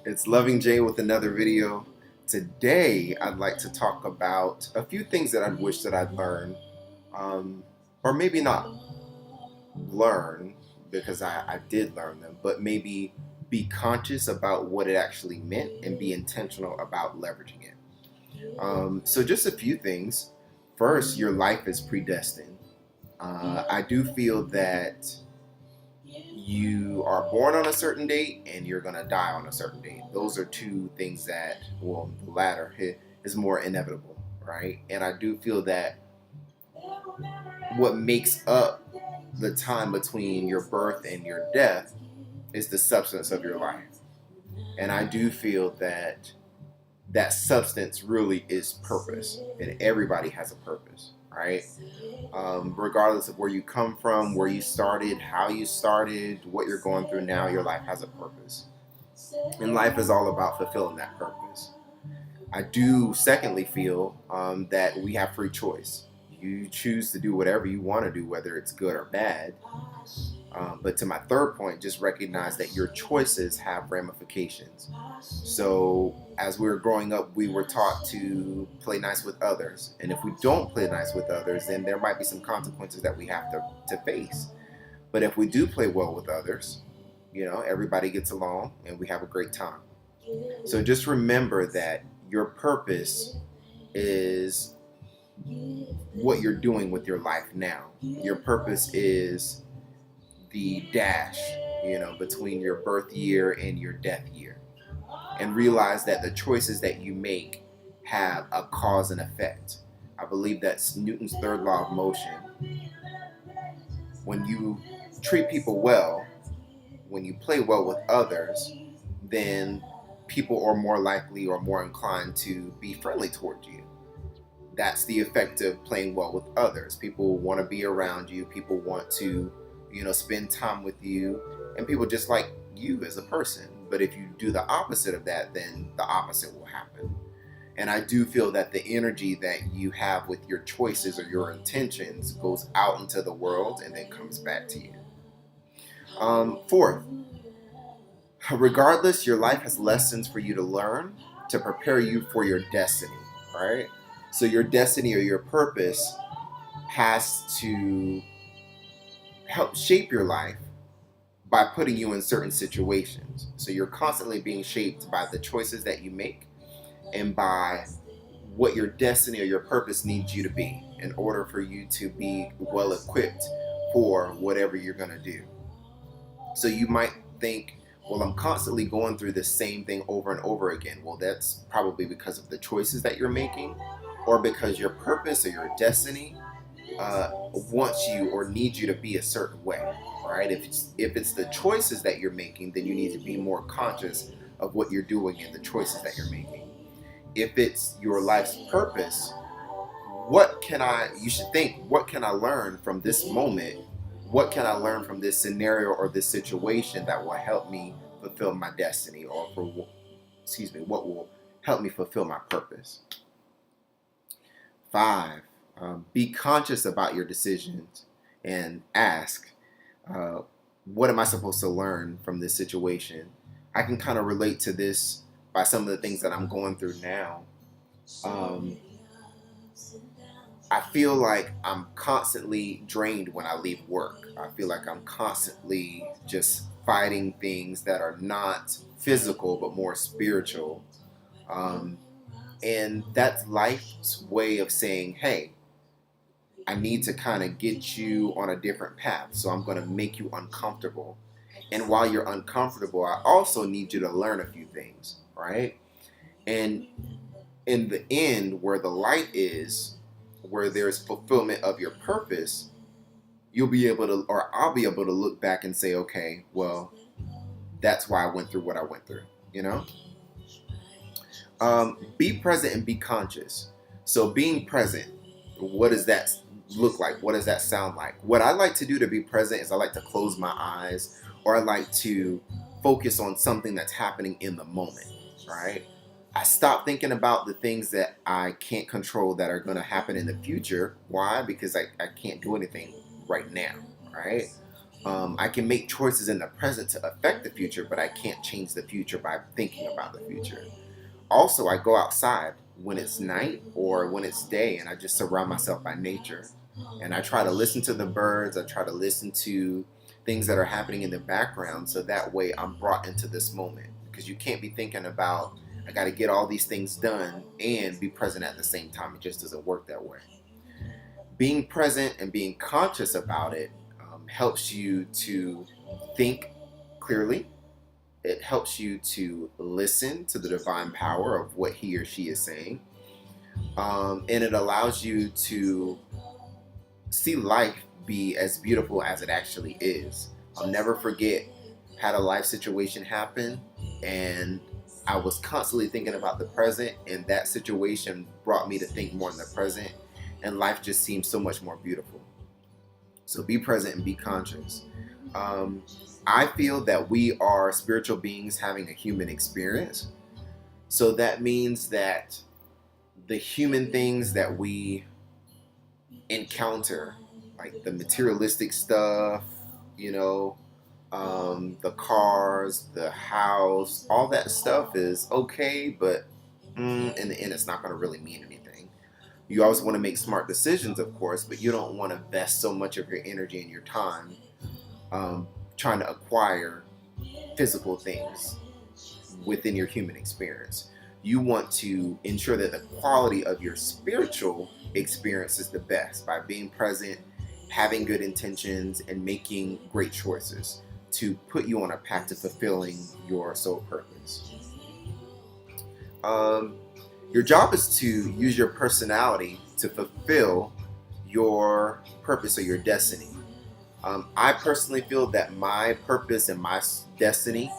It's Loving Jay with another video. Today, I'd like to talk about a few things that I wish that I'd learned, um, or maybe not learn because I did learn them, but maybe be conscious about what it actually meant and be intentional about leveraging it. So, just a few things. First, your life is predestined. I do feel that you are born on a certain date and you're going to die on a certain date. Those are two things that, well, the latter is more inevitable, right? And I do feel that what makes up the time between your birth and your death is the substance of your life. And I do feel that that substance really is purpose, and everybody has a purpose, right? Regardless of where you come from, where you started, how you started, what you're going through now, your life has a purpose. And life is all about fulfilling that purpose. I do, secondly, feel that we have free choice. You choose to do whatever you want to do, whether it's good or bad. But to my third point, just recognize that your choices have ramifications. So as we were growing up, we were taught to play nice with others. And if we don't play nice with others, then there might be some consequences that we have to face. But if we do play well with others, everybody gets along and we have a great time. So just remember that your purpose is what you're doing with your life now. Your purpose is the dash, between your birth year and your death year. And realize that the choices that you make have a cause and effect. I believe that's Newton's third law of motion. When you treat people well, when you play well with others, then people are more likely or more inclined to be friendly towards you. That's the effect of playing well with others. People want to be around you. People want to, spend time with you, and people just like you as a person. But if you do the opposite of that, then the opposite will happen. And I do feel that the energy that you have with your choices or your intentions goes out into the world and then comes back to you. Fourth, regardless, your life has lessons for you to learn to prepare you for your destiny, right? So your destiny or your purpose has to help shape your life by putting you in certain situations. So you're constantly being shaped by the choices that you make and by what your destiny or your purpose needs you to be in order for you to be well equipped for whatever you're going to do. So you might think, well, I'm constantly going through the same thing over and over again. Well, that's probably because of the choices that you're making, or because your purpose or your destiny wants you or needs you to be a certain way, right? If it's the choices that you're making, then you need to be more conscious of what you're doing and the choices that you're making. If it's your life's purpose, you should think, what can I learn from this moment? What can I learn from this scenario or this situation that will help me fulfill my destiny, or what will help me fulfill my purpose? 5, be conscious about your decisions and ask, what am I supposed to learn from this situation? I can kind of relate to this by some of the things that I'm going through now. I feel like I'm constantly drained when I leave work. I feel like I'm constantly just fighting things that are not physical but more spiritual. And that's life's way of saying, hey, I need to kind of get you on a different path. So I'm going to make you uncomfortable. And while you're uncomfortable, I also need you to learn a few things, right? And in the end, where the light is, where there's fulfillment of your purpose, you'll be able to, or I'll be able to look back and say, okay, well, that's why I went through what I went through, Be present and be conscious. So being present, what does that look like? What does that sound like? What I like to do to be present is I like to close my eyes, or I like to focus on something that's happening in the moment, right? I stop thinking about the things that I can't control that are going to happen in the future. Why? Because I can't do anything right now, right? I can make choices in the present to affect the future, but I can't change the future by thinking about the future. Also, I go outside when it's night or when it's day, and I just surround myself by nature. And I try to listen to the birds. I try to listen to things that are happening in the background, so that way I'm brought into this moment. Because you can't be thinking about, I got to get all these things done and be present at the same time. It just doesn't work that way. Being present and being conscious about it helps you to think clearly. It helps you to listen to the divine power of what he or she is saying. And it allows you to see life be as beautiful as it actually is. I'll never forget, had a life situation happen, and I was constantly thinking about the present, and that situation brought me to think more in the present, and life just seems so much more beautiful. So be present and be conscious. I feel that we are spiritual beings having a human experience. So that means that the human things that we encounter, like the materialistic stuff, you know, the cars, the house, all that stuff is okay, but in the end, it's not going to really mean anything. You always want to make smart decisions, of course, but you don't want to invest so much of your energy and your time trying to acquire physical things within your human experience. You want to ensure that the quality of your spiritual experience is the best by being present, having good intentions, and making great choices to put you on a path to fulfilling your soul purpose. Your job is to use your personality to fulfill your purpose or your destiny. I personally feel that my purpose and my destiny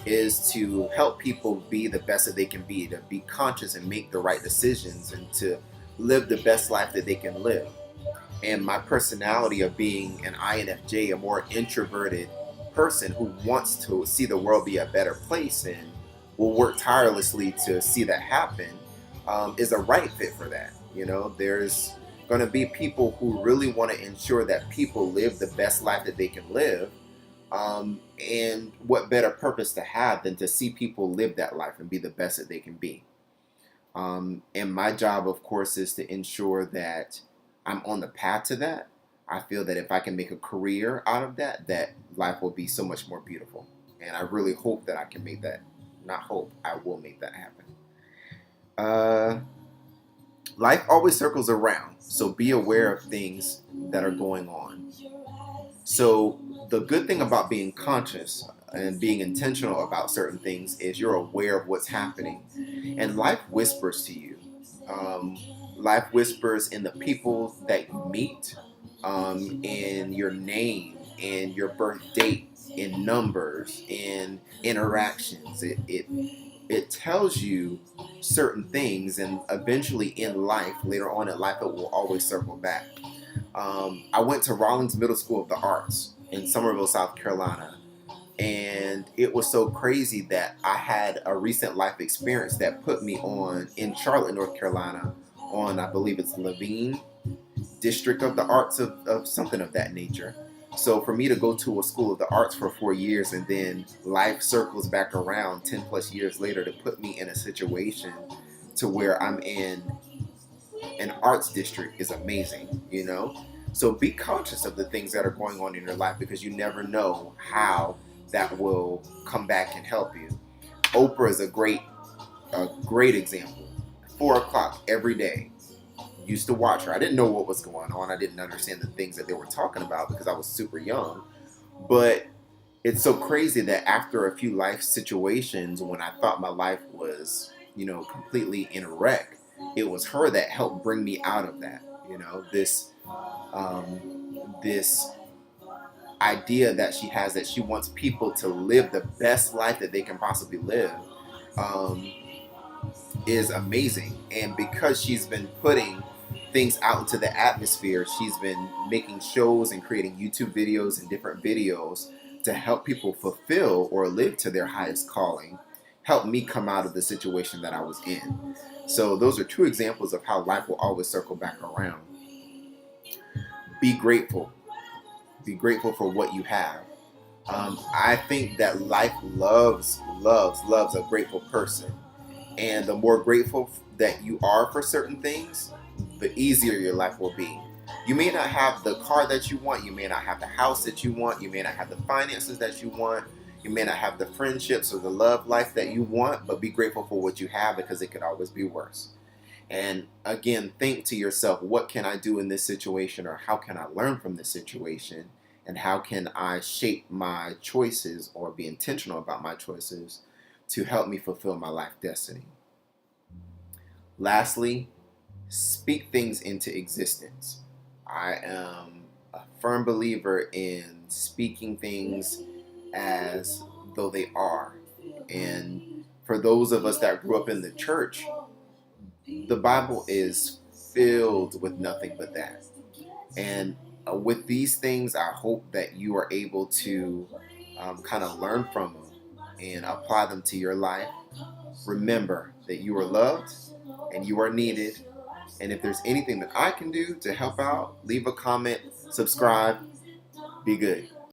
is to help people be the best that they can be, to be conscious and make the right decisions, and to live the best life that they can live. And my personality of being an INFJ, a more introverted person who wants to see the world be a better place and will work tirelessly to see that happen, is a right fit for that. You know, there's going to be people who really want to ensure that people live the best life that they can live. And what better purpose to have than to see people live that life and be the best that they can be. And my job, of course, is to ensure that I'm on the path to that. I feel that if I can make a career out of that, that life will be so much more beautiful. And I really hope that I can make that, not hope, I will make that happen. Life always circles around, so be aware of things that are going on. So the good thing about being conscious and being intentional about certain things is you're aware of what's happening, and life whispers to you. Life whispers in the people that you meet, in your name, in your birth date, in numbers, in interactions. It tells you certain things, and eventually in life, later on in life, it will always circle back. I went to Rollins Middle School of the Arts in Somerville, South Carolina, and it was so crazy that I had a recent life experience that put me on in Charlotte, North Carolina, on, I believe it's Levine District of the Arts, of something of that nature. So for me to go to a school of the arts for 4 years and then life circles back around 10 plus years later to put me in a situation to where I'm in an arts district is amazing, you know? So be conscious of the things that are going on in your life, because you never know how that will come back and help you. Oprah is a great example. 4 o'clock every day. Used to watch her. I didn't know what was going on. I didn't understand the things that they were talking about because I was super young. But it's so crazy that after a few life situations when I thought my life was, completely in a wreck, it was her that helped bring me out of that. This idea that she has, that she wants people to live the best life that they can possibly live, is amazing. And because she's been putting things out into the atmosphere, she's been making shows and creating YouTube videos and different videos to help people fulfill or live to their highest calling, help me come out of the situation that I was in. So those are two examples of how life will always circle back around. Be grateful. Be grateful for what you have. I think that life loves a grateful person. And the more grateful that you are for certain things, the easier your life will be. You may not have the car that you want, you may not have the house that you want, you may not have the finances that you want, you may not have the friendships or the love life that you want, but be grateful for what you have, because it could always be worse. And again, think to yourself, what can I do in this situation, or how can I learn from this situation? And how can I shape my choices or be intentional about my choices to help me fulfill my life destiny? Lastly, speak things into existence. I am a firm believer in speaking things as though they are. And for those of us that grew up in the church, the Bible is filled with nothing but that. And with these things, I hope that you are able to kind of learn from them and apply them to your life. Remember that you are loved and you are needed. And if there's anything that I can do to help out, leave a comment, subscribe, be good.